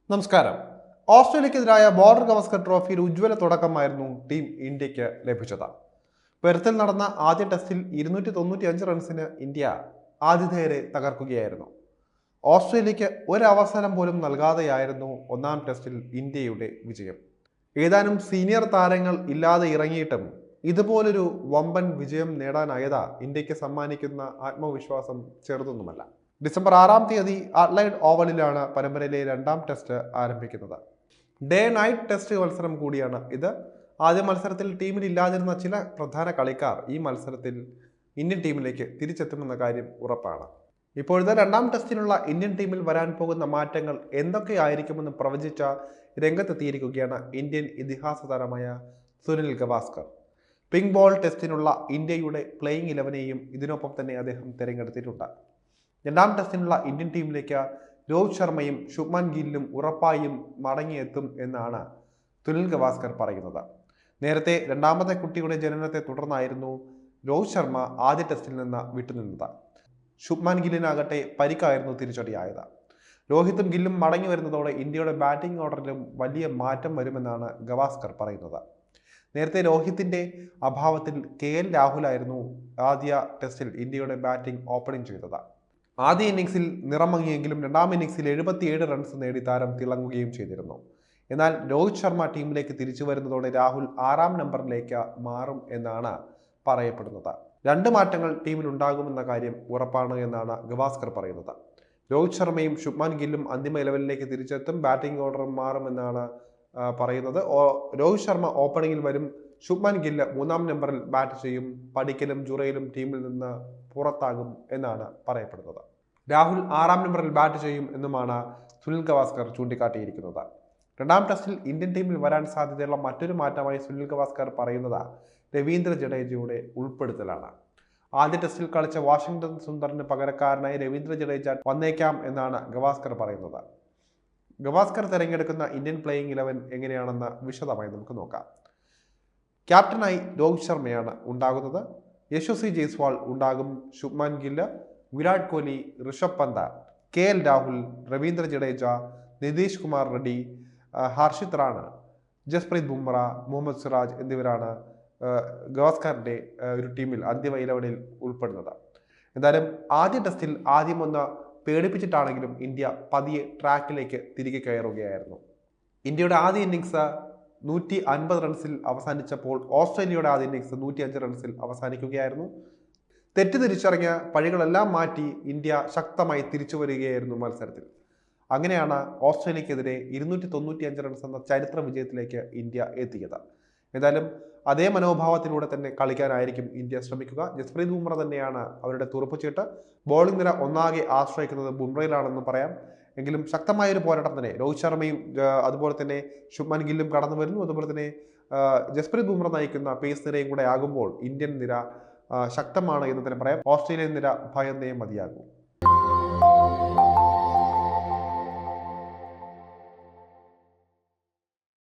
നമസ്കാരം. ഓസ്ട്രേലിയക്കെതിരായ ബോർഡർ ഗവാസ്കർ ട്രോഫിയിൽ ഉജ്ജ്വല തുടക്കമായിരുന്നു ടീം ഇന്ത്യക്ക് ലഭിച്ചത്. പെർത്തിൽ നടന്ന ആദ്യ ടെസ്റ്റിൽ 295 റൺസിന് ഇന്ത്യ ആതിഥേയരെ തകർക്കുകയായിരുന്നു. ഓസ്ട്രേലിയക്ക് ഒരവസരം പോലും നൽകാതെയായിരുന്നു ഒന്നാം ടെസ്റ്റിൽ ഇന്ത്യയുടെ വിജയം. ഏതാനും സീനിയർ താരങ്ങൾ ഇല്ലാതെ ഇറങ്ങിയിട്ടും ഇതുപോലൊരു വമ്പൻ വിജയം നേടാനായത് ഇന്ത്യക്ക് സമ്മാനിക്കുന്ന ആത്മവിശ്വാസം ചെറുതൊന്നുമല്ല. ഡിസംബർ 6-ാം തീയതി അഡ്ലൈഡ് ഓവലിലാണ് പരമ്പരയിലെ രണ്ടാം ടെസ്റ്റ് ആരംഭിക്കുന്നത്. ഡേ നൈറ്റ് ടെസ്റ്റ് മത്സരം കൂടിയാണ് ഇത്. ആദ്യ മത്സരത്തിൽ ടീമിൽ ഇല്ലാതിരുന്ന ചില പ്രധാന കളിക്കാർ ഈ മത്സരത്തിൽ ഇന്ത്യൻ ടീമിലേക്ക് തിരിച്ചെത്തുമെന്ന കാര്യം ഉറപ്പാണ്. ഇപ്പോഴത്തെ രണ്ടാം ടെസ്റ്റിനുള്ള ഇന്ത്യൻ ടീമിൽ വരാൻ പോകുന്ന മാറ്റങ്ങൾ എന്തൊക്കെയായിരിക്കുമെന്ന് പ്രവചിച്ച രംഗത്തെത്തിയിരിക്കുകയാണ് ഇന്ത്യൻ ഇതിഹാസ താരമായ സുനിൽ ഗവാസ്കർ. പിങ്ക് ബോൾ ടെസ്റ്റിനുള്ള ഇന്ത്യയുടെ പ്ലേയിങ് 11നെയും ഇതിനൊപ്പം തന്നെ അദ്ദേഹം തിരഞ്ഞെടുത്തിട്ടുണ്ട്. രണ്ടാം ടെസ്റ്റിനുള്ള ഇന്ത്യൻ ടീമിലേക്ക് രോഹിത് ശർമ്മയും ശുഭ്മാൻ ഗില്ലും ഉറപ്പായും മടങ്ങിയെത്തും എന്നാണ് സുനിൽ ഗവാസ്കർ പറയുന്നത്. നേരത്തെ രണ്ടാമത്തെ കുട്ടിയുടെ ജനനത്തെ തുടർന്നായിരുന്നു രോഹിത് ശർമ്മ ആദ്യ ടെസ്റ്റിൽ നിന്ന് വിട്ടുനിന്നത്. ശുഭ്മാൻ ഗില്ലിനാകട്ടെ പരിക്കായിരുന്നു തിരിച്ചടിയായത്. രോഹിത്തും ഗില്ലും മടങ്ങി വരുന്നതോടെ ഇന്ത്യയുടെ ബാറ്റിംഗ് ഓർഡറിലും വലിയ മാറ്റം വരുമെന്നാണ് ഗവാസ്കർ പറയുന്നത്. നേരത്തെ രോഹിത്തിന്റെ അഭാവത്തിൽ KL രാഹുലായിരുന്നു ആദ്യ ടെസ്റ്റിൽ ഇന്ത്യയുടെ ബാറ്റിംഗ് ഓപ്പണിംഗ് ചെയ്തത്. ആദ്യ ഇന്നിംഗ്സിൽ നിറമങ്ങിയെങ്കിലും രണ്ടാം ഇന്നിംഗ്സിൽ 77 റൺസ് നേടി താരം തിളങ്ങുകയും ചെയ്തിരുന്നു. എന്നാൽ രോഹിത് ശർമ്മ ടീമിലേക്ക് തിരിച്ചു വരുന്നതോടെ രാഹുൽ 6-ാം നമ്പറിലേക്ക് മാറും എന്നാണ് പറയപ്പെടുന്നത്. രണ്ട് മാറ്റങ്ങൾ ടീമിൽ ഉണ്ടാകുമെന്ന കാര്യം ഉറപ്പാണ് എന്നാണ് ഗവാസ്കർ പറയുന്നത്. രോഹിത് ശർമ്മയും ശുഭ്മാൻ ഗില്ലും അന്തിമ 11ലേക്ക് തിരിച്ചെത്തും. ബാറ്റിംഗ് ഓർഡർ മാറുമെന്നാണ് പറയുന്നത്. രോഹിത് ശർമ്മ ഓപ്പണിംഗിൽ വരും. ശുഭ്മാൻ ഗില്ല് 3-ാം നമ്പറിൽ ബാറ്റ് ചെയ്യും. പടിക്കലും ജുറയിലും ടീമിൽ നിന്ന് പുറത്താകും എന്നാണ് പറയപ്പെടുന്നത്. രാഹുൽ 6-ാം നമ്പറിൽ ബാറ്റ് ചെയ്യും എന്നുമാണ് സുനിൽ ഗവാസ്കർ ചൂണ്ടിക്കാട്ടിയിരിക്കുന്നത്. രണ്ടാം ടെസ്റ്റിൽ ഇന്ത്യൻ ടീമിൽ വരാൻ സാധ്യതയുള്ള മറ്റൊരു മാറ്റമായി സുനിൽ ഗവാസ്കർ പറയുന്നത് രവീന്ദ്ര ജഡേജയുടെ ഉൾപ്പെടുത്തലാണ്. ആദ്യ ടെസ്റ്റിൽ കളിച്ച വാഷിംഗ്ടൺ സുന്ദറിന് പകരക്കാരനായി രവീന്ദ്ര ജഡേജ വന്നേക്കാം എന്നാണ് ഗവാസ്കർ പറയുന്നത്. ഗവാസ്കർ തിരഞ്ഞെടുക്കുന്ന ഇന്ത്യൻ പ്ലേയിങ് 11 എങ്ങനെയാണെന്ന് വിശദമായി നമുക്ക് നോക്കാം. ക്യാപ്റ്റനായി രോഹിത് ശർമ്മയാണ് ഉണ്ടാകുന്നത്. യശസ്വി ജയ്സ്വാൾ ഉണ്ടാകും. ശുഭ്മാൻ ഗില്ല്, വിരാട് കോഹ്ലി, ഋഷഭ് പന്ത്, KL രാഹുൽ, രവീന്ദ്ര ജഡേജ, നിതീഷ് കുമാർ റെഡ്ഡി, ഹർഷിത് റാണ, ജസ്പ്രീത് ബുംറ, മുഹമ്മദ് സിറാജ് എന്നിവരാണ് ഗവാസ്കറിന്റെ ഒരു ടീമിൽ അന്തിമ 11ൽ ഉൾപ്പെടുന്നത്. എന്തായാലും ആദ്യ ടെസ്റ്റിൽ ആദ്യമൊന്ന് പേടിപ്പിച്ചിട്ടാണെങ്കിലും ഇന്ത്യ പതിയെ ട്രാക്കിലേക്ക് തിരികെ കയറുകയായിരുന്നു. ഇന്ത്യയുടെ ആദ്യ ഇന്നിംഗ്സ് 150 റൺസിൽ അവസാനിച്ചപ്പോൾ ഓസ്ട്രേലിയയുടെ ആദ്യ ഇന്നിംഗ്സ് 105 റൺസിൽ അവസാനിക്കുകയായിരുന്നു. തെറ്റിദ്ധരിച്ചിറങ്ങിയ പഴികളെല്ലാം മാറ്റി ഇന്ത്യ ശക്തമായി തിരിച്ചു വരികയായിരുന്നു മത്സരത്തിൽ. അങ്ങനെയാണ് ഓസ്ട്രേലിയക്കെതിരെ 295 റൺസ് എന്ന ചരിത്ര വിജയത്തിലേക്ക് ഇന്ത്യ എത്തിയത്. എന്തായാലും അതേ മനോഭാവത്തിലൂടെ തന്നെ കളിക്കാനായിരിക്കും ഇന്ത്യ ശ്രമിക്കുക. ജസ്പ്രീത് ബുംറ തന്നെയാണ് അവരുടെ തുറപ്പുചീട്ട്. ബോളിംഗ് നിര ഒന്നാകെ ആശ്രയിക്കുന്നത് ബുംറയിലാണെന്ന് പറയാം. എങ്കിലും ശക്തമായൊരു പോരാട്ടം തന്നെ രോഹിത് ശർമ്മയും അതുപോലെ തന്നെ ശുഭ്മാൻ ഗില്ലും കടന്നു വരുന്നു. അതുപോലെ തന്നെ ജസ്പ്രീത് ബുംറ നയിക്കുന്ന പേസ് നിരയും കൂടെ ആകുമ്പോൾ ഇന്ത്യൻ നിര ശക്തമാണ് എന്ന് തന്നെ പറയാം. ഓസ്ട്രേലിയൻ നിര ഭയന്നേ മതിയാകും.